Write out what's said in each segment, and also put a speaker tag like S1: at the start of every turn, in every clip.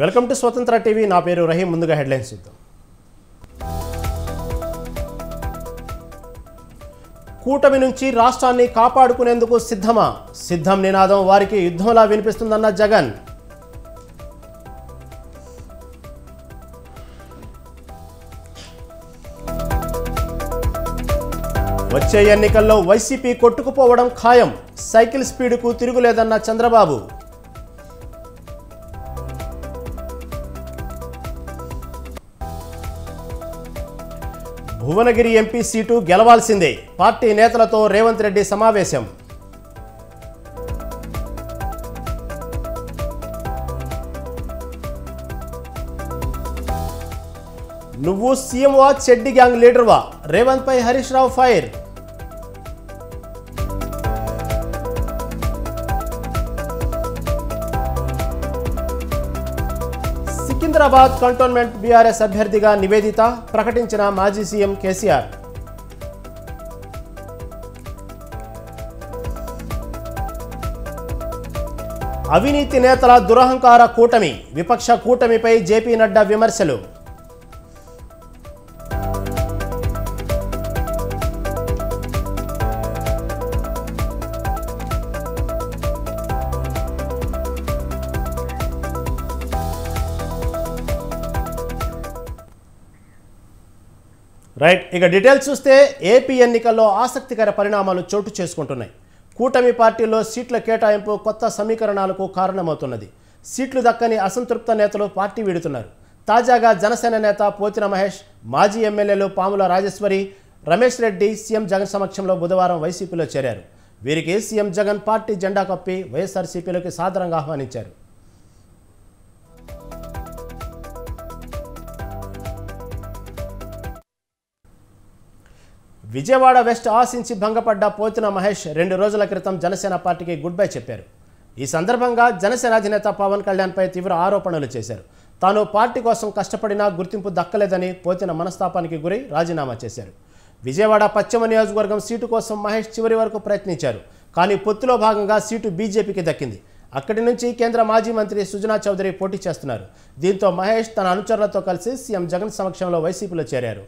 S1: Welcome to స్వతంత్ర TV. నా పేరు రహీం. ముందుగా హెడ్లైన్స్ చూద్దాం. కూటమి నుంచి రాష్ట్రాన్ని కాపాడుకునేందుకు సిద్ధమా? సిద్ధం నినాదం వారికి యుద్ధంలా వినిపిస్తుందన్న జగన్. వచ్చే ఎన్నికల్లో వైసీపీ కొట్టుకుపోవడం ఖాయం. సైకిల్ స్పీడ్కు తిరుగులేదన్న చంద్రబాబు. భువనగిరి ఎంపీ సీటు గెలవాల్సిందే. పార్టీ నేతలతో రేవంత్ రెడ్డి సమావేశం. నువ్వు సీఎంవా చెడ్డి గ్యాంగ్ లీడర్వా? రేవంత్ పై Harish Rao fire. Secunderabad Cantonment BRS అభ్యర్థిగా నివేదిత ప్రకటించిన మాజీ సీఎం కేసీఆర్. అవినీతి నేతల దురహంకార కూటమి. విపక్ష కూటమిపై జేపీ నడ్డా విమర్శలు. రైట్, ఇక డీటెయిల్స్ చూస్తే ఏపీ ఎన్నికల్లో ఆసక్తికర పరిణామాలు చోటు చేసుకుంటున్నాయి. కూటమి పార్టీలో సీట్ల కేటాయింపు కొత్త సమీకరణాలకు కారణమవుతున్నది. సీట్లు దక్కని అసంతృప్త నేతలు పార్టీ వీడుతున్నారు. తాజాగా జనసేన నేత పోతిన మహేష్, మాజీ ఎమ్మెల్యేలు పాముల రాజేశ్వరి, రమేష్ రెడ్డి సీఎం జగన్ సమక్షంలో బుధవారం వైసీపీలో చేరారు. వీరికి సీఎం జగన్ పార్టీ జెండా కప్పి వైఎస్ఆర్సీపీలోకి సాదరంగా ఆహ్వానించారు. విజయవాడ వెస్ట్ ఆశించి భంగపడ్డ పోతిన మహేష్ 2 రోజుల క్రితం జనసేన పార్టీకి గుడ్ బై చెప్పారు. ఈ సందర్భంగా జనసేన అధినేత పవన్ కళ్యాణ్పై తీవ్ర ఆరోపణలు చేశారు. తాను పార్టీ కోసం కష్టపడినా గుర్తింపు దక్కలేదని పోతిన మనస్తాపానికి గురై రాజీనామా చేశారు. విజయవాడ పశ్చిమ నియోజకవర్గం సీటు కోసం మహేష్ చివరి వరకు ప్రయత్నించారు. కానీ పొత్తులో భాగంగా సీటు బీజేపీకి దక్కింది. అక్కడి నుంచి కేంద్ర మాజీ మంత్రి సుజనా చౌదరి పోటీ చేస్తున్నారు. దీంతో మహేష్ తన అనుచరులతో కలిసి సీఎం జగన్ సమక్షంలో వైసీపీలో చేరారు.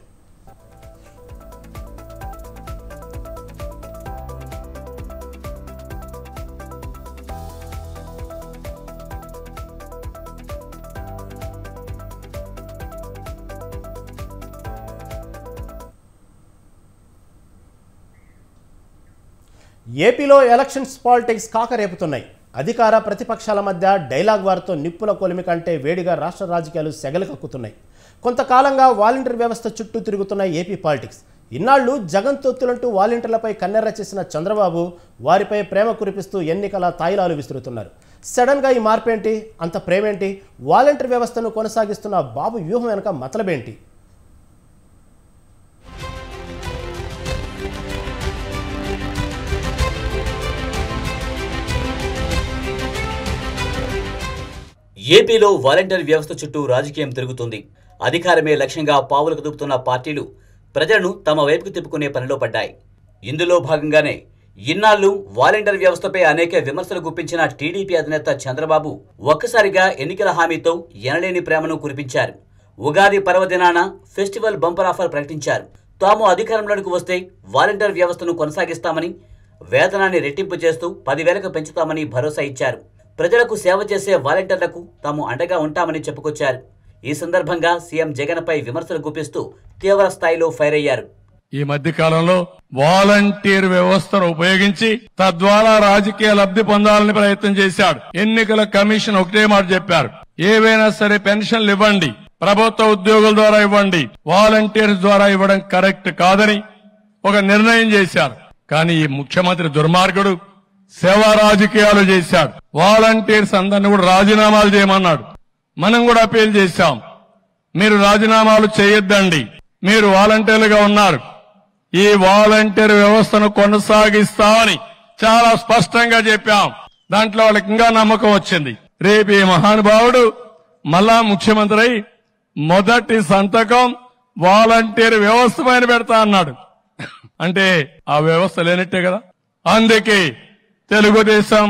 S1: ఏపీలో ఎలక్షన్స్ పాలిటిక్స్ కాకరేపుతున్నాయి. అధికార ప్రతిపక్షాల మధ్య డైలాగ్ వార్తో నిప్పుల కొలిమి కంటే వేడిగా రాష్ట్ర రాజకీయాలు సెగలు కక్కుతున్నాయి. కొంతకాలంగా వాలంటీర్ వ్యవస్థ చుట్టూ తిరుగుతున్న ఏపీ పాలిటిక్స్. ఇన్నాళ్లు జగన్ తొత్తులంటూ వాలంటీర్లపై కన్నెర్ర చేసిన చంద్రబాబు వారిపై ప్రేమ కురిపిస్తూ ఎన్నికల తాయిలాలు విసురుతున్నారు. సడన్గా ఈ మార్పేంటి? అంత ప్రేమేంటి? వాలంటీర్ వ్యవస్థను కొనసాగిస్తున్న బాబు వ్యూహం వెనుక మతలబేంటి?
S2: ఏపీలో వాలంటీర్ వ్యవస్థ చుట్టూ రాజకీయం తిరుగుతుంది. అధికారమే లక్ష్యంగా పావులకు దూపుతున్న పార్టీలు ప్రజలను తమ వైపుకు తిప్పుకునే పనిలో పడ్డాయి. ఇందులో భాగంగానే ఇన్నాళ్లు వాలంటీర్ వ్యవస్థపై అనేక విమర్శలు గుప్పించిన టీడీపీ అధినేత చంద్రబాబు ఒక్కసారిగా ఎన్నికల హామీతో ఎనలేని ప్రేమను కురిపించారు. ఉగాది పర్వదినాన ఫెస్టివల్ బంపర్ ఆఫర్ ప్రకటించారు. తాము అధికారంలోకి వస్తే వాలంటీర్ వ్యవస్థను కొనసాగిస్తామని, వేతనాన్ని రెట్టింపు చేస్తూ 10,000కు పెంచుతామని భరోసా ఇచ్చారు. ప్రజలకు సేవ చేసే వాలంటీర్లకు తాము అండగా ఉంటామని చెప్పుకొచ్చారు. ఈ సందర్భంగా సీఎం జగన్ పై విమర్శలు గుప్పిస్తూ తీవ్ర స్థాయిలో ఫైర్ అయ్యారు.
S3: ఈ మధ్య కాలంలో వాలంటీర్ వ్యవస్థను ఉపయోగించి తద్వారా రాజకీయ లబ్ధి పొందాలని ప్రయత్నం చేశాడు. ఎన్నికల కమిషన్ ఒకటే మాట చెప్పారు, ఏవైనా సరే పెన్షన్లు ఇవ్వండి, ప్రభుత్వ ఉద్యోగుల ద్వారా ఇవ్వండి, వాలంటీర్స్ ద్వారా ఇవ్వడం కరెక్ట్ కాదని ఒక నిర్ణయం చేశారు. కానీ ఈ ముఖ్యమంత్రి దుర్మార్గుడు సేవా రాజకీయాలు చేశాడు. వాలంటీర్స్ అందరినీ కూడా రాజీనామాలు చేయమన్నాడు. మనం కూడా అపీల్ చేశాం, మీరు రాజీనామాలు చేయొద్దండి, మీరు వాలంటీర్లుగా ఉన్నారు, ఈ వాలంటీర్ వ్యవస్థను కొనసాగిస్తామని చాలా స్పష్టంగా చెప్పాం. దాంట్లో వాళ్ళకి ఇంకా నమ్మకం వచ్చింది. రేపు ఈ మహానుభావుడు మళ్ళా ముఖ్యమంత్రి అయి మొదటి సంతకం వాలంటీర్ వ్యవస్థ పైన పెడతా అన్నాడు. అంటే ఆ వ్యవస్థ లేనట్టే కదా. అందుకే తెలుగుదేశం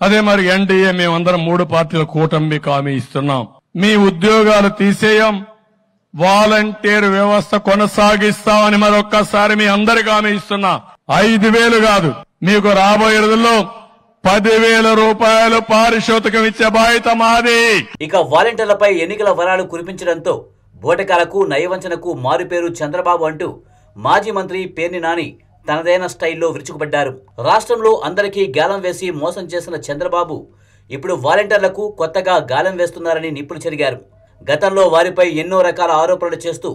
S3: అదే మరి ఎన్డీఏ మేమందరం 3 పార్టీల కూటమి హామీ ఇస్తున్నాం. మీ ఉద్యోగాలు తీసేయం, వాలంటీర్ వ్యవస్థ కొనసాగిస్తామని మరొక్కసారి మీ అందరికీ హామీ ఇస్తున్నా. 5,000 కాదు, మీకు రాబోయే రోజుల్లో 10,000 రూపాయలు పారితోషికం ఇచ్చే బాధ్యత మాది.
S2: ఇక వాలంటీర్లపై ఎన్నికల వరాలు కురిపించడంతో బోటకాలకు నయవంచనకు మారుపేరు చంద్రబాబు అంటూ మాజీ మంత్రి పేర్ని నాని తనదైన స్టైల్లో విరుచుకుపడ్డారు. రాష్ట్రంలో అందరికీ గాలం వేసి మోసం చేసిన చంద్రబాబు ఇప్పుడు వాలంటీర్లకు కొత్తగా గాలం వేస్తున్నారని నిప్పులు చెరిగారు. గతంలో వారిపై ఎన్నో రకాల ఆరోపణలు చేస్తూ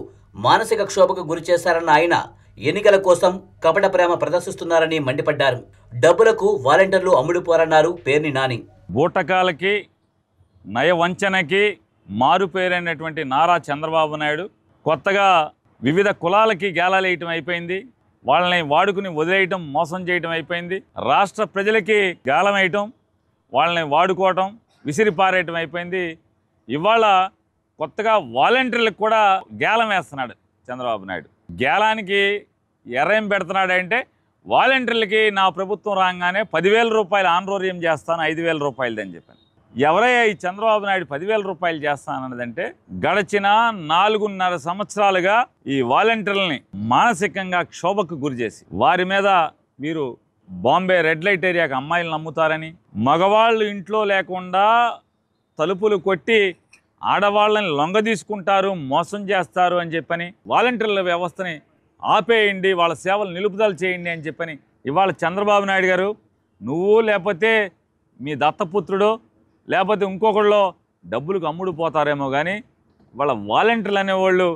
S2: మానసిక క్షోభకు గురి చేశారన్న ఆయన ఎన్నికల కోసం కపట ప్రేమ ప్రదర్శిస్తున్నారని మండిపడ్డారు. డబ్బులకు వాలంటీర్లు అమ్ముడుపోరన్నారు పేర్ని నాని.
S4: బూటకాలకి నయవంచనకి మారుపేరైనటువంటి నారా చంద్రబాబు నాయుడు కొత్తగా వివిధ కులాలకి గేలాలేయటం అయిపోయింది. వాళ్ళని వాడుకుని వదిలేయటం, మోసం చేయటం అయిపోయింది. రాష్ట్ర ప్రజలకి గాలం వేయటం, వాళ్ళని వాడుకోవటం, విసిరిపారేయటం అయిపోయింది. ఇవాళ కొత్తగా వాలంటీర్లకు కూడా గేలం వేస్తున్నాడు చంద్రబాబు నాయుడు. గేలానికి ఎర్రేం పెడుతున్నాడంటే వాలంటీర్లకి నా ప్రభుత్వం రాగానే 10,000 రూపాయలు ఆనరోరియం చేస్తాను, 5,000 రూపాయలది అని చెప్పాను. ఎవరయ్యా ఈ చంద్రబాబు నాయుడు 10,000 రూపాయలు చేస్తానన్నదంటే గడిచిన 4.5 సంవత్సరాలుగా ఈ వాలంటీర్లని మానసికంగా క్షోభకు గురి చేసి వారి మీద మీరు బాంబే రెడ్ లైట్ ఏరియాకి అమ్మాయిలను అమ్ముతారని, మగవాళ్ళు ఇంట్లో లేకుండా తలుపులు కొట్టి ఆడవాళ్ళని లొంగ తీసుకుంటారు, మోసం చేస్తారు అని చెప్పని వాలంటీర్ల వ్యవస్థని ఆపేయండి, వాళ్ళ సేవలు నిలుపుదల చేయండి అని చెప్పని ఇవాళ చంద్రబాబు నాయుడు గారు నువ్వు లేకపోతే మీ దత్తపుత్రుడు లేకపోతే ఇంకొకళ్ళు డబ్బులకు అమ్ముడుపోతారేమో కానీ వాళ్ళ వాలంటీర్లు అనేవాళ్ళు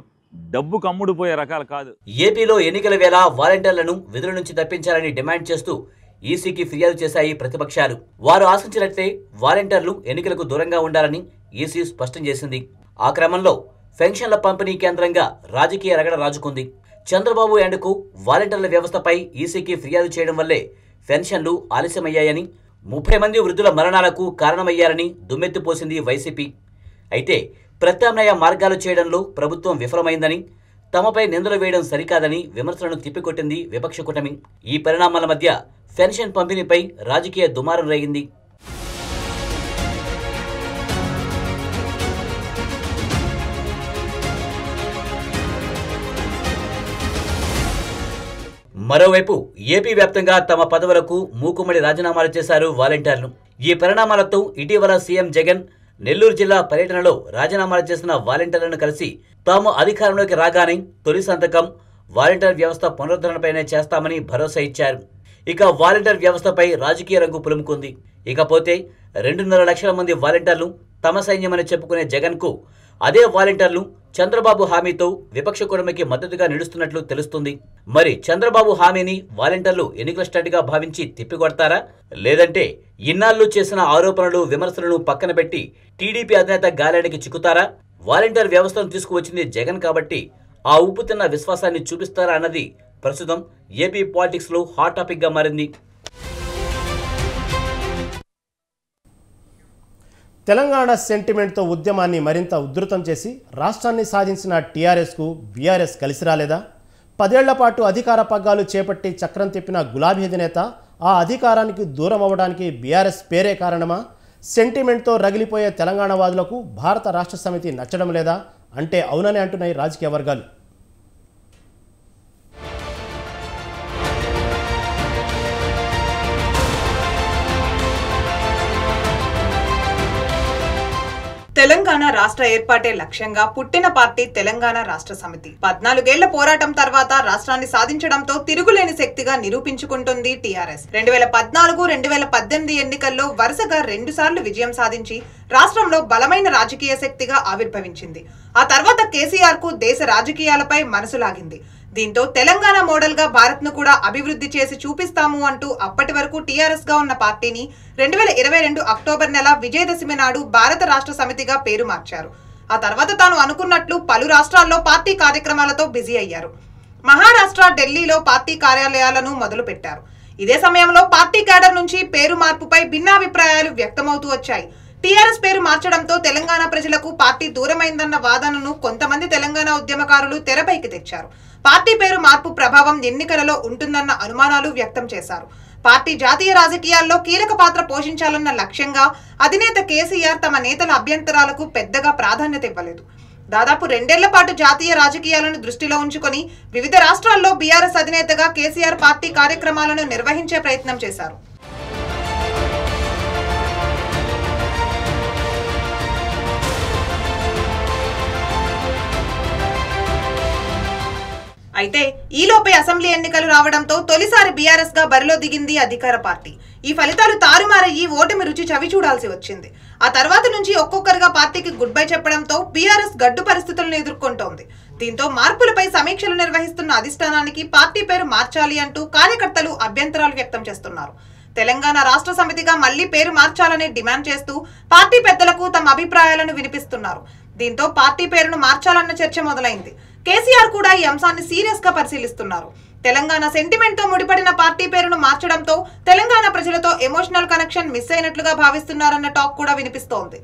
S4: డబ్బుకు అమ్ముడుపోయే రకాలు కాదు.
S2: ఏపీలో ఎన్నికల వేళ వాలంటీర్లను విధుల నుంచి తప్పించాలని డిమాండ్ చేస్తూ ఈసీకి ఫిర్యాదు చేశాయి ప్రతిపక్షాలు. వారు ఆశించినట్లే వాలంటీర్లు ఎన్నికలకు దూరంగా ఉండాలని ఈసీ స్పష్టం చేసింది. ఆ క్రమంలో పెన్షన్ల పంపిణీ కేంద్రంగా రాజకీయ రగడ రాజుకుంది. చంద్రబాబు ఎండకు వాలంటీర్ల వ్యవస్థపై ఈసీకి ఫిర్యాదు చేయడం వల్లే పెన్షన్లు ఆలస్యమయ్యాయని, 30 మంది వృద్ధుల మరణాలకు కారణమయ్యారని దుమ్మెత్తిపోసింది వైసీపీ. అయితే ప్రత్యామ్నాయ మార్గాలు చేయడంలో ప్రభుత్వం విఫలమైందని, తమపై నిందలు వేయడం సరికాదని విమర్శలను తిప్పికొట్టింది విపక్ష కూటమి. ఈ పరిణామాల మధ్య పెన్షన్ పంపిణీపై రాజకీయ దుమారం రేగింది. మరోవైపు ఏపీ వ్యాప్తంగా తమ పదవులకు మూకుమ్మడి రాజీనామాలు చేశారు వాలంటీర్లు. ఈ పరిణామాలతో ఇటీవల సీఎం జగన్ నెల్లూరు జిల్లా పర్యటనలో రాజీనామాలు చేసిన వాలంటీర్లను కలిసి తాము అధికారంలోకి రాగానే తొలి సంతకం వాలంటీర్ వ్యవస్థ పునరుద్ధరణపైనే చేస్తామని భరోసా ఇచ్చారు. ఇక వాలంటీర్ వ్యవస్థపై రాజకీయ రంగు పులుముకుంది. ఇకపోతే 2.5 లక్షల మంది వాలంటీర్లు తమ సైన్యమని చెప్పుకునే జగన్కు అదే వాలంటీర్లు చంద్రబాబు హామీతో విపక్ష కూటమికి మద్దతుగా నిలుస్తున్నట్లు తెలుస్తుంది. మరి చంద్రబాబు హామీని వాలంటీర్లు ఎన్నికల స్టంట్గా భావించి తిప్పికొడతారా, లేదంటే ఇన్నాళ్లు చేసిన ఆరోపణలు విమర్శలను పక్కన పెట్టి టీడీపీ అధినేత గాలానికి చిక్కుతారా? వాలంటీర్ వ్యవస్థను తీసుకువచ్చింది జగన్ కాబట్టి ఆ ఊపు తిన్న విశ్వాసాన్ని చూపిస్తారా అన్నది ప్రస్తుతం ఏపీ పాలిటిక్స్ లో హాట్ టాపిక్ గా మారింది.
S1: తెలంగాణ సెంటిమెంట్తో ఉద్యమాన్ని మరింత ఉధృతం చేసి రాష్ట్రాన్ని సాధించిన టీఆర్ఎస్కు బీఆర్ఎస్ కలిసి రాలేదా? 10 ఏళ్ల పాటు అధికార పగ్గాలు చేపట్టి చక్రం తిప్పిన గులాబీ అధినేత ఆ అధికారానికి దూరం అవ్వడానికి బీఆర్ఎస్ పేరే కారణమా? సెంటిమెంట్తో రగిలిపోయే తెలంగాణ వాదులకు భారత రాష్ట్ర సమితి నచ్చడం లేదా అంటే అవునని అంటున్నాయి రాజకీయ వర్గాలు.
S5: తెలంగాణ రాష్ట్ర ఏర్పాటే లక్ష్యంగా పుట్టిన పార్టీ తెలంగాణ రాష్ట్ర సమితి. 14 ఏళ్ల పోరాటం తర్వాత రాష్ట్రాన్ని సాధించడంతో తిరుగులేని శక్తిగా నిరూపించుకుంటుంది టీఆర్ఎస్. 2014-2018 ఎన్నికల్లో వరుసగా 2 సార్లు విజయం సాధించి రాష్ట్రంలో బలమైన రాజకీయ శక్తిగా ఆవిర్భవించింది. ఆ తర్వాత కేసీఆర్ కు దేశ రాజకీయాలపై మనసు లాగింది. దీంతో తెలంగాణ మోడల్ గా భారత్ ను కూడా అభివృద్ధి చేసి చూపిస్తాము అంటూ అప్పటి వరకు టీఆర్ఎస్ గా ఉన్న పార్టీని 2022 అక్టోబర్ నెల విజయదశమి నాడు భారత రాష్ట్ర సమితిగా పేరు మార్చారు. ఆ తర్వాత తాను అనుకున్నట్లు పలు రాష్ట్రాల్లో పార్టీ కార్యక్రమాలతో బిజీ అయ్యారు. మహారాష్ట్ర, ఢిల్లీలో పార్టీ కార్యాలయాలను మొదలు పెట్టారు. ఇదే సమయంలో పార్టీ క్యాడర్ నుంచి పేరు మార్పుపై భిన్నాభిప్రాయాలు వ్యక్తమవుతూ వచ్చాయి. టీఆర్ఎస్ పేరు మార్చడంతో తెలంగాణ ప్రజలకు పార్టీ దూరమైందన్న వాదనను కొంతమంది తెలంగాణ ఉద్యమకారులు తెరపైకి తెచ్చారు. పార్టీ పేరు మార్పు ప్రభావం ఎన్నికలలో ఉంటుందన్న అనుమానాలు వ్యక్తం చేశారు. పార్టీ జాతీయ రాజకీయాల్లో కీలక పాత్ర పోషించాలన్న లక్ష్యంగా అధినేత కేసీఆర్ తమ నేతల అభ్యంతరాలకు పెద్దగా ప్రాధాన్యత ఇవ్వలేదు. దాదాపు 2 ఏళ్ల పాటు జాతీయ రాజకీయాలను దృష్టిలో ఉంచుకొని వివిధ రాష్ట్రాల్లో బీఆర్ఎస్ అధినేతగా కేసీఆర్ పార్టీ కార్యక్రమాలను నిర్వహించే ప్రయత్నం చేశారు. అయితే ఈలోపే అసెంబ్లీ ఎన్నికలు రావడంతో తొలిసారి బీఆర్ఎస్ గా బరిలో దిగింది అధికార పార్టీ. ఈ ఫలితాలు తారుమారయ్యి ఓటమి రుచి చవి చూడాల్సి వచ్చింది. ఆ తర్వాత నుంచి ఒక్కొక్కరుగా పార్టీకి గుడ్ బై చెప్పడంతో బీఆర్ఎస్ గడ్డు పరిస్థితులను ఎదుర్కొంటోంది. దీంతో మార్పులపై సమీక్షలు నిర్వహిస్తున్న అధిష్టానానికి పార్టీ పేరు మార్చాలి అంటూ కార్యకర్తలు అభ్యంతరాలు వ్యక్తం చేస్తున్నారు. తెలంగాణ రాష్ట్ర సమితిగా మళ్లీ పేరు మార్చాలని డిమాండ్ చేస్తూ పార్టీ పెద్దలకు తమ అభిప్రాయాలను వినిపిస్తున్నారు. దీంతో పార్టీ పేరును మార్చాలన్న చర్చ మొదలైంది. కేసీఆర్ కూడా ఈ అంశాన్ని సీరియస్ గా పరిశీలిస్తున్నారు. తెలంగాణ సెంటిమెంట్ తో ముడిపడిన పార్టీ పేరును మార్చడంతో తెలంగాణ ప్రజలతో ఎమోషనల్ కనెక్షన్ మిస్ అయినట్లుగా భావిస్తున్నారన్న టాక్ కూడా వినిపిస్తోంది.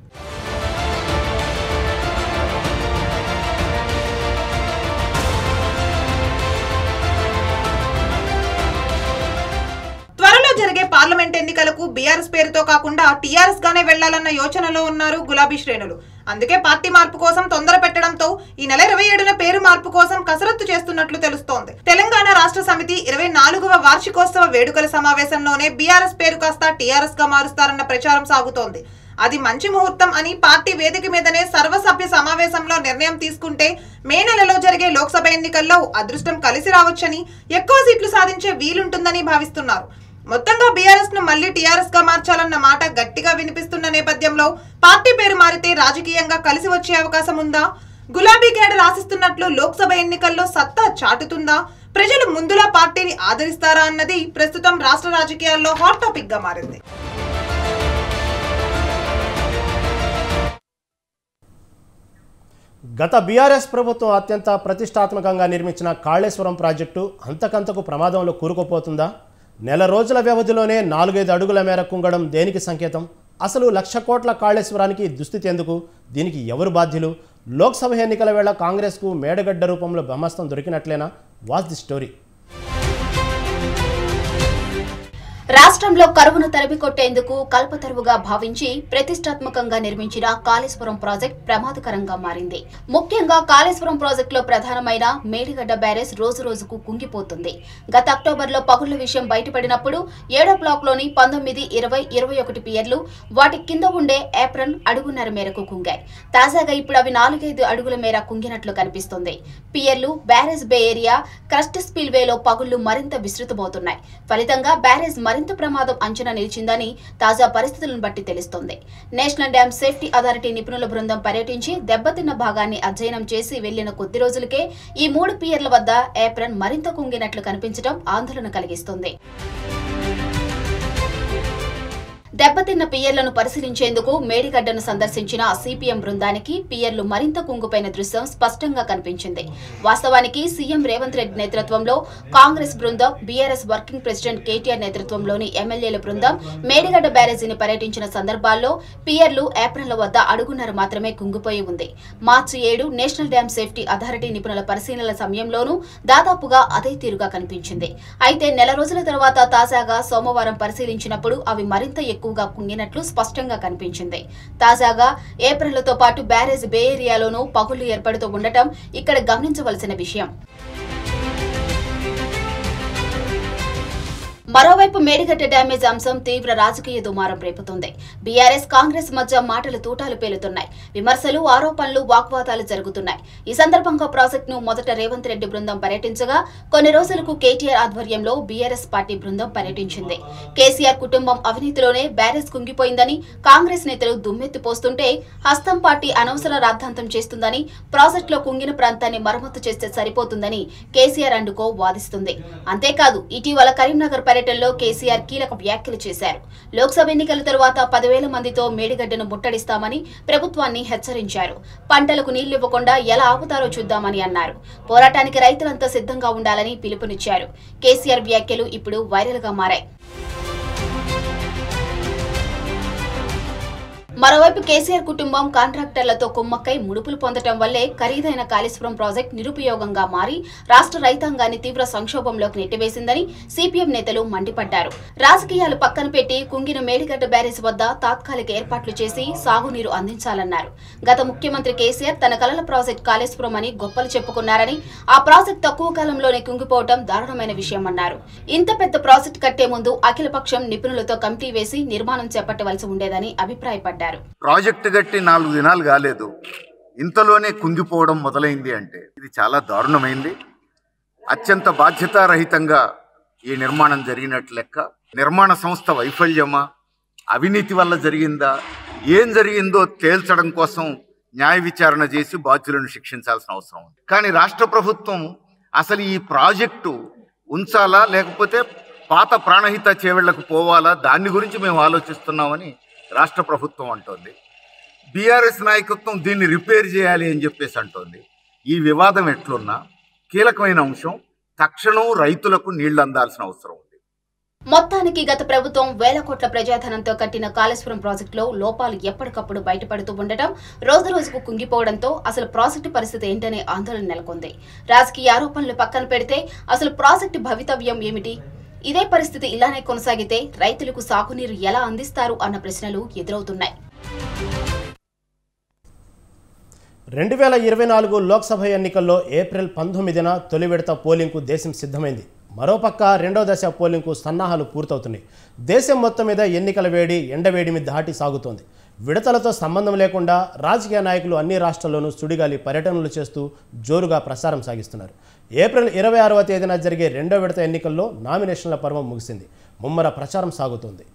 S5: త్వరలో జరిగే పార్లమెంట్ ఎన్నికలకు బీఆర్ఎస్ పేరుతో కాకుండా టీఆర్ఎస్ గానే వెళ్లాలన్న యోచనలో ఉన్నారు గులాబీ శ్రేణులు. అందుకే పార్టీ మార్పు కోసం తొందర పెట్టడంతో ఈ నెల 27న పేరు మార్పు కోసం కసరత్తు చేస్తున్నట్లు తెలుస్తోంది. తెలంగాణ రాష్ట్ర సమితి 24వ వార్షికోత్సవ వేడుకల సమావేశంలోనే బీఆర్ఎస్ పేరు కాస్త టీఆర్ఎస్ గా మారుస్తారన్న ప్రచారం సాగుతోంది. అది మంచి ముహూర్తం అని పార్టీ వేదిక మీదనే సర్వసభ్య సమావేశంలో నిర్ణయం తీసుకుంటే మే నెలలో జరిగే లోక్సభ ఎన్నికల్లో అదృష్టం కలిసి రావచ్చని, ఎక్కువ సీట్లు సాధించే వీలుంటుందని భావిస్తున్నారు. మొత్తంగా బీఆర్ఎస్ ను మళ్లీ టీఆర్ఎస్ గా మార్చాలన్న మాట గట్టిగా వినిపిస్తున్న నేపథ్యంలో పార్టీ పేరు మారితే రాజకీయంగా కలిసి వచ్చే అవకాశం ఉందా? గులాబీ కేడర్ ఆశిస్తున్నట్లు లోక్సభ ఎన్నికల్లో సత్తా చాటుతుందా? ప్రజలు ముందులా పార్టీని ఆదరిస్తారా అన్నది ప్రస్తుతం రాష్ట్ర రాజకీయాల్లో హాట్ టాపిక్ గా మారింది.
S1: గత బీఆర్ఎస్ ప్రభుత్వం అత్యంత ప్రతిష్టాత్మకంగా నిర్మించిన కాళేశ్వరం ప్రాజెక్టు అంతకంతకు ప్రమాదంలో కూరుకుపోతుందా? నెల రోజుల వ్యవధిలోనే 4-5 అడుగుల మేర కుంగడం దేనికి సంకేతం? అసలు 1,00,000 కోట్ల కాళేశ్వరానికి దుస్థితి ఎందుకు? దీనికి ఎవరు బాధ్యులు? లోక్సభ ఎన్నికల వేళ కాంగ్రెస్కు మేడగడ్డ రూపంలో బ్రహ్మాస్త్రం దొరికినట్లేనా? Watch the story.
S6: రాష్ట్రంలో కరువును తరిమికొట్టేందుకు కల్పతరువుగా భావించి ప్రతిష్టాత్మకంగా నిర్మించిన కాళేశ్వరం ప్రాజెక్ట్ ప్రమాదకరంగా మారింది. ముఖ్యంగా కాళేశ్వరం ప్రాజెక్టులో ప్రధానమైన మేడిగడ్డ బ్యారేజ్ రోజు రోజుకు కుంగిపోతుంది. గత అక్టోబర్లో పగుళ్ల విషయం బయటపడినప్పుడు 7వ బ్లాక్లోని 19, 20, 21 పియర్లు వాటి కింద ఉండే ఏప్రన్ అడుగున్నర మేరకు కుంగాయి. తాజాగా ఇప్పుడు అవి 4-5 అడుగుల మేర కుంగినట్లు కనిపిస్తుంది. పియర్లు, బ్యారేజ్ బే ఏరియా, క్రస్ట్ స్పిల్వేలో పగుళ్లు మరింత విస్తృతమవుతున్నాయి. ఫలితంగా బ్యారేజ్ మరింత ప్రమాదం అంచనా నిలిచిందని తాజా పరిస్థితులను బట్టి తెలుస్తోంది. నేషనల్ డ్యామ్ సేఫ్టీ అథారిటీ నిపుణుల బృందం పర్యటించి దెబ్బతిన్న భాగాన్ని అధ్యయనం చేసి వెళ్లిన కొద్ది రోజులకే ఈ 3 పియర్ల వద్ద ఏప్రన్ మరింత కుంగినట్లు కనిపించడం ఆందోళన కలిగిస్తుంది. దెబ్బతిన్న పియర్లను పరిశీలించేందుకు మేడిగడ్డను సందర్శించిన సిపిఎం బృందానికి పియర్లు మరింత కుంగిపోయిన దృశ్యం స్పష్టంగా కనిపించింది. వాస్తవానికి సీఎం రేవంత్ రెడ్డి నేతృత్వంలో కాంగ్రెస్ బృందం, బీఆర్ఎస్ వర్కింగ్ ప్రెసిడెంట్ కేటీఆర్ నేతృత్వంలోని ఎమ్మెల్యేల బృందం మేడిగడ్డ బ్యారేజీని పర్యటించిన సందర్భాల్లో పియర్లు ఏప్రిల్ వద్ద అడుగున్నర మాత్రమే కుంగిపోయి ఉంది. మార్చి 7 నేషనల్ డ్యామ్ సేఫ్టీ అథారిటీ నిపుణుల పరిశీలనల సమయంలోనూ దాదాపుగా అదే తీరుగా కనిపించింది. అయితే నెల రోజుల తర్వాత తాజాగా సోమవారం పరిశీలించినప్పుడు అవి మరింత ఎక్కువగా కుంగినట్లు స్పష్టంగా కనిపించింది. తాజాగా ఏప్రిల్తో పాటు బ్యారేజ్ బే ఏరియాలోనూ పగుళ్లు ఏర్పడుతూ ఉండటం ఇక్కడ గమనించవలసిన విషయం. మరోవైపు మేడిగడ్డ డ్యామేజ్ అంశం తీవ్ర రాజకీయ దుమారం రేపుతుంది. బీఆర్ఎస్, కాంగ్రెస్ మధ్య మాటలు తూటాలు పేలుతున్నాయి. విమర్శలు, ఆరోపణలు, వాగ్వాదాలు జరుగుతున్నాయి. ఈ సందర్భంగా ప్రాజెక్టును మొదట రేవంత్ రెడ్డి బృందం పర్యటించగా కొన్ని రోజులకు కేటీఆర్ ఆధ్వర్యంలో బీఆర్ఎస్ పార్టీ బృందం పర్యటించింది. కేసీఆర్ కుటుంబం అవినీతిలోనే బ్యారేజ్ కుంగిపోయిందని కాంగ్రెస్ నేతలు దుమ్మెత్తిపోస్తుంటే హస్తం పార్టీ అనవసర రాద్ధాంతం చేస్తుందని, ప్రాజెక్టులో కుంగిన ప్రాంతాన్ని మరమ్మతు చేస్తే సరిపోతుందని కేసీఆర్ అండుకో వాదిస్తుంది. అంతేకాదు ఇటీవల కరీంనగర్ పర్యటనలో కేసీఆర్ కీలక వ్యాఖ్యలు చేశారు. లోక్సభ ఎన్నికల తరువాత 10,000 మందితో మేడిగడ్డను ముట్టడిస్తామని ప్రభుత్వాన్ని హెచ్చరించారు. పంటలకు నీళ్లివ్వకుండా ఎలా ఆపుతారో చూద్దామని అన్నారు. పోరాటానికి రైతులంతా సిద్ధంగా ఉండాలని పిలుపునిచ్చారు. కేసీఆర్ వ్యాఖ్యలు ఇప్పుడు వైరల్ గా మారాయి. మరోవైపు కేసీఆర్ కుటుంబం కాంట్రాక్టర్లతో కుమ్మక్కై ముడుపులు పొందటం వల్లే ఖరీదైన కాళేశ్వరం ప్రాజెక్టు నిరుపయోగంగా మారి రాష్ట్ర రైతాంగాన్ని తీవ్ర సంక్షోభంలోకి నెట్టివేసిందని సిపిఎం నేతలు మండిపడ్డారు. రాజకీయాలు పక్కన పెట్టి కుంగిన మేడిగడ్డ బ్యారేజ్ వద్ద తాత్కాలిక ఏర్పాట్లు చేసి సాగునీరు అందించాలన్నారు. గత ముఖ్యమంత్రి కేసీఆర్ తన కలల ప్రాజెక్టు కాళేశ్వరం అని గొప్పలు చెప్పుకున్నారని, ఆ ప్రాజెక్టు తక్కువ కాలంలోనే కుంగిపోవడం దారుణమైన విషయమన్నారు. ఇంత పెద్ద ప్రాజెక్టు కట్టే ముందు అఖిలపక్షం నిపుణులతో కమిటీ వేసి నిర్మాణం చేపట్టవలసి ఉండేదని అభిప్రాయపడ్డారు.
S7: ప్రాజెక్టు కట్టి 4 దినాలు కాలేదు, ఇంతలోనే కుంగిపోవడం మొదలైంది అంటే ఇది చాలా దారుణమైంది. అత్యంత బాధ్యతారహితంగా ఈ నిర్మాణం జరిగినట్లు లెక్క. నిర్మాణ సంస్థ వైఫల్యమా, అవినీతి వల్ల జరిగిందా, ఏం జరిగిందో తేల్చడం కోసం న్యాయ విచారణ చేసి బాధ్యులను శిక్షించాల్సిన అవసరం ఉంది. కానీ రాష్ట్ర ప్రభుత్వం అసలు ఈ ప్రాజెక్టు ఉంచాలా లేకపోతే పాత ప్రాణహిత చేవెళ్లకు పోవాలా, దాని గురించి మేము ఆలోచిస్తున్నామని రాష్ట్ర ప్రభుత్వం అంటోంది. బీఆర్ఎస్ నాయకత్వం దీన్ని రిపేర్ చేయాలి అని చెప్పేసి అంటోంది. ఈ వివాదం ఎట్లున్నా కీలకమైన అంశం, తక్షణం రైతులకు నీళ్లు అందాల్సిన అవసరం ఉంది.
S6: మొత్తానికి గత ప్రభుత్వం వేల కోట్ల ప్రజాధనంతో కట్టిన కాళేశ్వరం ప్రాజెక్టులో లోపాలు ఎప్పటికప్పుడు బయటపడుతూ ఉండటం, రోజు రోజుకు కుంగిపోవడంతో అసలు ప్రాజెక్టు పరిస్థితి ఏంటనే ఆందోళన నెలకొంది. రాజకీయ ఆరోపణలు పక్కన పెడితే అసలు ప్రాజెక్టు భవితవ్యం ఏమిటి? ఇదే పరిస్థితి ఇలానే కొనసాగితే రైతులకు సాగునీరు ఎలా అందిస్తారు అన్న ప్రశ్నలు ఎదురవుతున్నాయి.
S1: 2024 లోక్సభ ఎన్నికల్లో ఏప్రిల్ 19న తొలి విడత పోలింగ్కు దేశం సిద్ధమైంది. మరోపక్క రెండో దశ పోలింగ్కు సన్నాహాలు పూర్తవుతున్నాయి. దేశం మొత్తం మీద ఎన్నికల వేడి ఎండవేడిమి దాటి సాగుతోంది. విడతలతో సంబంధం లేకుండా రాజకీయ నాయకులు అన్ని రాష్ట్రాల్లోనూ సుడిగాలి పర్యటనలు చేస్తూ జోరుగా ప్రచారం సాగిస్తున్నారు. ఏప్రిల్ 26వ తేదీన జరిగే రెండో విడత ఎన్నికల్లో నామినేషన్ల పర్వం ముగిసింది. ముమ్మర ప్రచారం సాగుతోంది.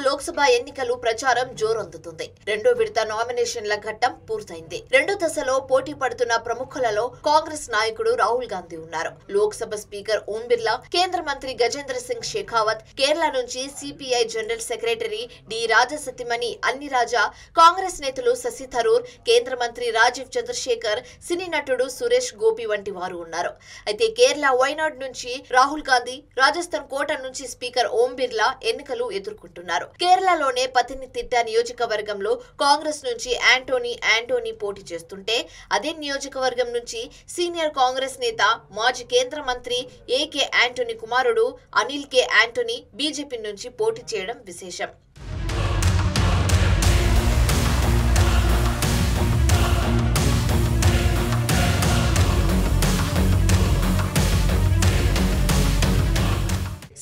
S8: లోక్సభ ఎన్నికలు ప్రచారం జోరందుతుంది. రెండో విడత నామినేషన్ల ఘట్టం పూర్తయింది. రెండో దశలో పోటీ పడుతున్న ప్రముఖులలో కాంగ్రెస్ నాయకుడు రాహుల్ గాంధీ ఉన్నారు. లోక్సభ స్పీకర్ ఓం బిర్లా, కేంద్ర మంత్రి గజేంద్ర సింగ్ షెకావత్, కేరళ నుంచి సిపిఐ జనరల్ సెక్రటరీ డి రాజసతిమణి అన్ని రాజా, కాంగ్రెస్ నేతలు శశి థరూర్, కేంద్ర మంత్రి రాజీవ్ చంద్రశేఖర్, సినీ నటుడు సురేష్ గోపి వంటి వారు ఉన్నారు. అయితే కేరళ వైనాడ్ నుంచి రాహుల్ గాంధీ, రాజస్థాన్ కోట నుంచి స్పీకర్ ఓం బిర్లా ఎన్నికలు ఎదుర్కొంటున్నారు. కేరళలోనే పతినితిట్ట నియోజకవర్గంలో కాంగ్రెస్ నుంచి యాంటోనీ పోటీ చేస్తుంటే, అదే నియోజకవర్గం నుంచి సీనియర్ కాంగ్రెస్ నేత మాజీ కేంద్ర మంత్రి ఏకే యాంటోనీ కుమారుడు అనిల్ కే యాంటోనీ బీజేపీ నుంచి పోటీ చేయడం విశేషం.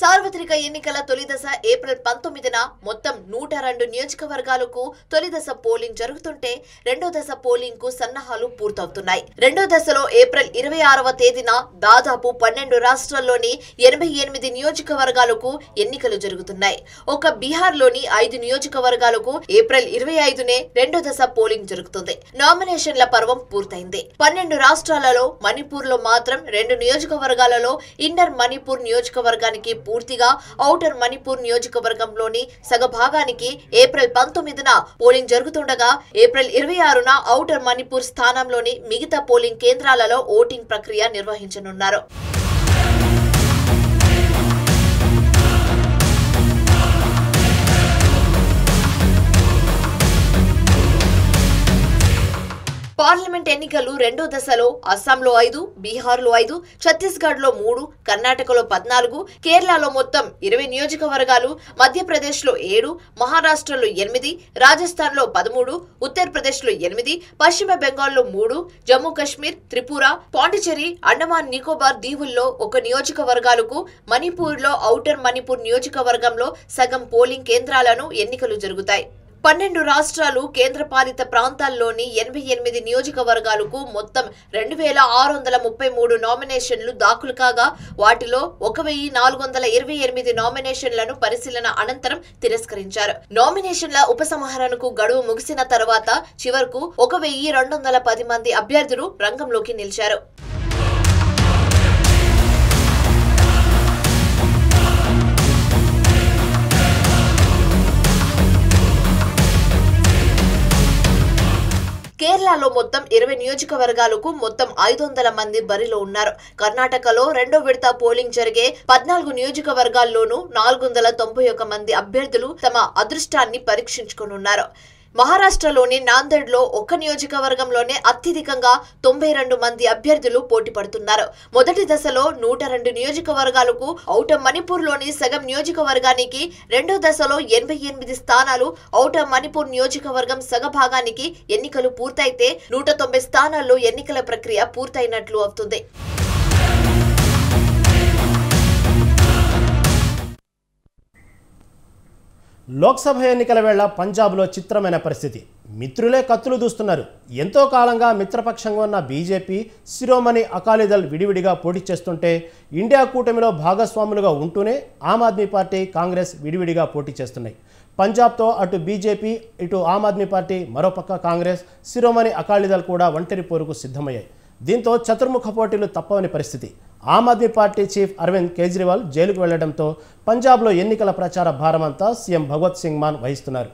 S8: సార్వత్రిక ఎన్నికల తొలి దశ ఏప్రిల్ 19న మొత్తం 102 నియోజకవర్గాలకు తొలి దశ పోలింగ్ జరుగుతుంటే, రెండో దశ పోలింగ్ కు సన్నాహాలు పూర్తవుతున్నాయి. రెండో దశలో ఏప్రిల్ 26వ తేదీన దాదాపు 12 రాష్ట్రాల్లోని 88 నియోజకవర్గాలకు ఎన్నికలు జరుగుతున్నాయి. ఒక బీహార్లోని 5 నియోజకవర్గాలకు ఏప్రిల్ 25నే రెండో దశ పోలింగ్ జరుగుతుంది. నామినేషన్ల పర్వం పూర్తయింది. 12 రాష్ట్రాలలో మణిపూర్ లో మాత్రం 2 నియోజకవర్గాలలో ఇన్నర్ మణిపూర్ నియోజకవర్గానికి పూర్తిగా, ఔటర్ మణిపూర్ నియోజకవర్గంలోని సగభాగానికి ఏప్రిల్ 19న పోలింగ్ జరుగుతుండగా, ఏప్రిల్ 26న ఔటర్ మణిపూర్ స్థానంలోని మిగతా పోలింగ్ కేంద్రాలలో ఓటింగ్ ప్రక్రియ నిర్వహించనున్నారు. పార్లమెంట్ ఎన్నికలు రెండో దశలో అస్సాంలో 5, బీహార్లో 5, ఛత్తీస్గఢ్లో 3, కర్ణాటకలో 14, కేరళలో మొత్తం 20 నియోజకవర్గాలు, మధ్యప్రదేశ్లో 7, మహారాష్ట్రలో 8, రాజస్థాన్లో 13, ఉత్తరప్రదేశ్లో 8, పశ్చిమ బెంగాల్లో 3, జమ్మూ కశ్మీర్, త్రిపుర, పాండిచేరి, అండమాన్ నికోబార్ దీవుల్లో 1 నియోజకవర్గాలకు, మణిపూర్లో ఔటర్ మణిపూర్ నియోజకవర్గంలో సగం పోలింగ్ కేంద్రాలను ఎన్నికలు జరుగుతాయి. 12 రాష్ట్రాలు, కేంద్రపాలిత ప్రాంతాల్లోని 88 నియోజకవర్గాలకు మొత్తం 2633 నామినేషన్లు దాఖలు కాగా, వాటిలో 1428 నామినేషన్లను పరిశీలన అనంతరం తిరస్కరించారు. నామినేషన్ల ఉపసంహరణకు గడువు ముగిసిన తర్వాత చివరకు 1210 మంది అభ్యర్థులు రంగంలోకి నిలిచారు. కేరళలో మొత్తం 20 నియోజకవర్గాలకు మొత్తం 500 మంది బరిలో ఉన్నారు. కర్ణాటకలో రెండో విడత పోలింగ్ జరిగే 14 నియోజకవర్గాల్లోనూ 491 మంది అభ్యర్థులు తమ అదృష్టాన్ని పరీక్షించుకోనున్నారు. మహారాష్ట్రలోని నాందేడ్లో ఒక్క నియోజకవర్గంలోనే అత్యధికంగా 92 మంది అభ్యర్థులు పోటీ పడుతున్నారు. మొదటి దశలో 102 నియోజకవర్గాలకు, ఔటర్ మణిపూర్లోని సగం నియోజకవర్గానికి, రెండో దశలో 88 స్థానాలు, ఔటర్ మణిపూర్ నియోజకవర్గం సగభాగానికి ఎన్నికలు పూర్తయితే 190 స్థానాల్లో ఎన్నికల ప్రక్రియ పూర్తయినట్లు అవుతుంది.
S1: లోక్సభ ఎన్నికల వేళ పంజాబ్లో చిత్రమైన పరిస్థితి. మిత్రులే కత్తులు దూస్తున్నారు. ఎంతో కాలంగా మిత్రపక్షంగా ఉన్న బీజేపీ, శిరోమణి అకాలీదళ్ విడివిడిగా పోటీ చేస్తుంటే, ఇండియా కూటమిలో భాగస్వాములుగా ఉంటూనే ఆమ్ ఆద్మీ పార్టీ, కాంగ్రెస్ విడివిడిగా పోటీ చేస్తున్నాయి. పంజాబ్తో అటు బీజేపీ, ఇటు ఆమ్ ఆద్మీ పార్టీ, మరోపక్క కాంగ్రెస్, శిరోమణి అకాలీదళ్ కూడా ఒంటరి పోరుకు సిద్ధమయ్యాయి. దీంతో చతుర్ముఖ పోటీలు తప్పవని పరిస్థితి. ఆమ్ ఆద్మీ పార్టీ చీఫ్ అరవింద్ కేజ్రీవాల్ జైలుకు వెళ్లడంతో పంజాబ్లో ఎన్నికల ప్రచార భారమంతా సీఎం భగవత్ సింగ్ మాన్ వహిస్తున్నారు.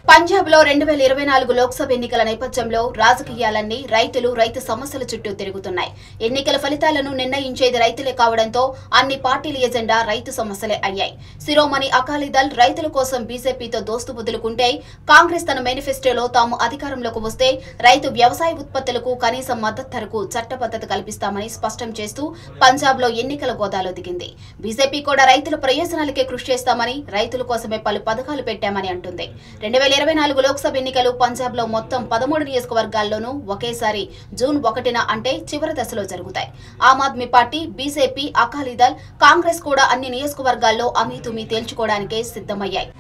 S6: పంజాబ్లో 2024 లోక్సభ ఎన్నికల నేపథ్యంలో రాజకీయాలన్నీ రైతులు, రైతు సమస్యల చుట్టూ తిరుగుతున్నాయి. ఎన్నికల ఫలితాలను నిర్ణయించేది రైతులే కావడంతో అన్ని పార్టీల ఎజెండా రైతు సమస్యలే అయ్యాయి. శిరోమణి అకాలీదళ్ రైతుల కోసం బీజేపీతో దోస్తు బదులుకుంటే, కాంగ్రెస్ తన మేనిఫెస్టోలో తాము అధికారంలోకి వస్తే రైతు వ్యవసాయ ఉత్పత్తులకు కనీస మద్దతు ధరకు చట్టబద్ధత కల్పిస్తామని స్పష్టం చేస్తూ పంజాబ్లో ఎన్నికల గోదాలో దిగింది. బీజేపీ కూడా రైతుల ప్రయోజనాలకే కృషి చేస్తామని, రైతుల కోసమే పలు పథకాలు పెట్టామని అంటుంది. 2024 లోక్సభ ఎన్నికలు పంజాబ్లో మొత్తం 13 నియోజకవర్గాల్లోనూ ఒకేసారి జూన్ 1న అంటే చివరి దశలో జరుగుతాయి. ఆమ్ ఆద్మీ పార్టీ, బీజేపీ, అకాలీదళ్, కాంగ్రెస్ కూడా అన్ని నియోజకవర్గాల్లో అమీతుమీ తేల్చుకోవడానికే సిద్ధమయ్యాయి.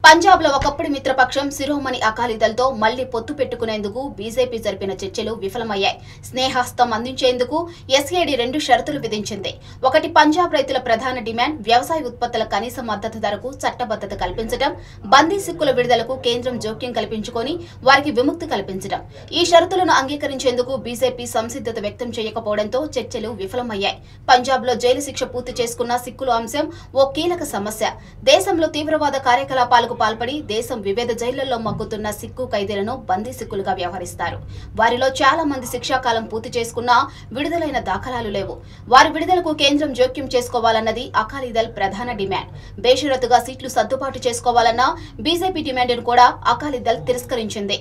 S6: పంజాబ్లో ఒకప్పుడు మిత్రపక్షం శిరోమణి అకాలీదళ్తో మళ్లీ పొత్తు పెట్టుకునేందుకు బీజేపీ జరిపిన చర్చలు విఫలమయ్యాయి. స్నేహస్తం అందించేందుకు ఎస్ఏడీ 2 షరతులు విధించింది. ఒకటి, పంజాబ్ రైతుల ప్రధాన డిమాండ్ వ్యవసాయ ఉత్పత్తుల కనీస మద్దతు ధరకు చట్టబద్ధత కల్పించడం, బందీ సిక్కుల విడుదలకు కేంద్రం జోక్యం కల్పించుకొని వారికి విముక్తి కల్పించడం. ఈ షరతులను అంగీకరించేందుకు బీజేపీ సంసిద్ధత వ్యక్తం చేయకపోవడంతో చర్చలు విఫలమయ్యాయి. పంజాబ్లో జైలు శిక్ష పూర్తి చేసుకున్న సిక్కుల అంశం ఓ కీలక సమస్య. దేశంలో తీవ్రవాద కార్యకలాపాలకు పాల్పడి దేశం వివిధ జైళ్లలో మగ్గుతున్న సిక్కు ఖైదీలను బందీ సిక్కులుగా వ్యవహరిస్తారు. వారిలో చాలా మంది శిక్షాకాలం పూర్తి చేసుకున్నా విడుదలైన దాఖలాలు లేవు. వారి విడుదలకు కేంద్రం జోక్యం చేసుకోవాలన్నది అకాలీదళ్ ప్రధాన డిమాండ్. బేషరతుగా సీట్లు సర్దుబాటు చేసుకోవాలన్న బీజేపీ డిమాండ్ను కూడా అకాలీదళ్ తిరస్కరించింది.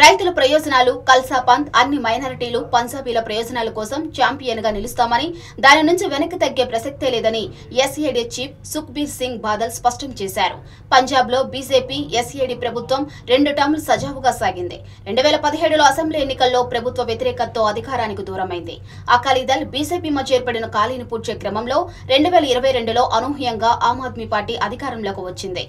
S6: రైతుల ప్రయోజనాలు, కల్సా పంత్, అన్ని మైనారిటీలు, పంజాబీల ప్రయోజనాల కోసం ఛాంపియన్ గా నిలుస్తామని, దాని నుంచి వెనక్కి తగ్గే ప్రసక్తే లేదని ఎస్ఏడీ చీఫ్ సుఖ్బీర్ సింగ్ బాదల్ స్పష్టం చేశారు. పంజాబ్ లో బీజేపీ, ఎస్ఏడీ ప్రభుత్వం 2 టర్ములు సజావుగా సాగింది. 2017లో అసెంబ్లీ ఎన్నికల్లో ప్రభుత్వ వ్యతిరేకతతో అధికారానికి దూరమైంది. అకాలీదళ్, బీజేపీ మధ్య ఏర్పడిన ఖాళీని పూడ్చే క్రమంలో 2022లో అనూహ్యంగా ఆమ్ ఆద్మీ పార్టీ అధికారంలోకి వచ్చింది.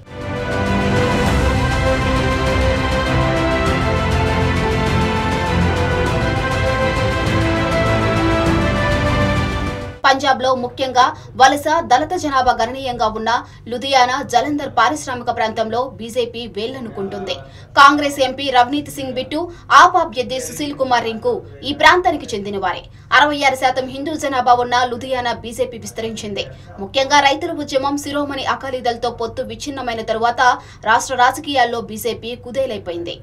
S6: పంజాబ్లో ముఖ్యంగా వలస దళిత జనాభా గణనీయంగా ఉన్న లుధియానా, జలంధర్ పారిశ్రామిక ప్రాంతంలో బీజేపీ వేళ్లనుకుంటుంది. కాంగ్రెస్ ఎంపీ రవనీత్ సింగ్ బిట్టు, ఆప్ అభ్యర్థి సుశీల్ కుమార్ రింకు ఈ ప్రాంతానికి చెందినవారే. 66% హిందూ జనాభా ఉన్న లుధియానా బీజేపీ విస్తరించింది. ముఖ్యంగా రైతుల ఉద్యమం, శిరోమణి అకాలీదళ్తో పొత్తు విచ్ఛిన్నమైన తరువాత రాష్ట్ర రాజకీయాల్లో బీజేపీ కుదేలైపోయింది.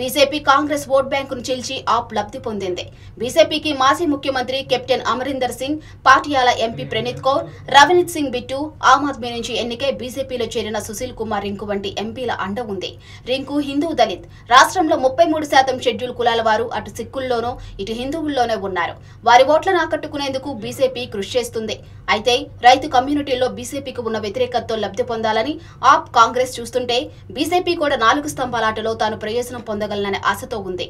S6: బీజేపీ కాంగ్రెస్ ఓట్ బ్యాంకును చీల్చి ఆప్ లబ్ధి పొందింది. బీజేపీకి మాజీ ముఖ్యమంత్రి కెప్టెన్ అమరీందర్ సింగ్, పాటియాలా ఎంపీ ప్రణీత్ కౌర్, రవనీత్ సింగ్ బిట్టు, ఆమ్ ఆద్మీ నుంచి ఎన్నికై బీజేపీలో చేరిన సుశీల్ కుమార్ రింకు వంటి ఎంపీల అండ ఉంది. రింకు హిందూ దళిత్. రాష్ట్రంలో 33% షెడ్యూల్ కులాల వారు అటు సిక్కుల్లోనూ ఇటు హిందువుల్లోనే ఉన్నారు. వారి ఓట్లను ఆకట్టుకునేందుకు బీజేపీ కృషి చేస్తుంది. అయితే రైతు కమ్యూనిటీల్లో బీజేపీకి ఉన్న వ్యతిరేకతతో లబ్ధి పొందాలని ఆప్, కాంగ్రెస్ చూస్తుంటే బీజేపీ కూడా 4 స్తంభాలాటలో తాను ప్రయోజనం పొందగలననే ఆశతో ఉంది.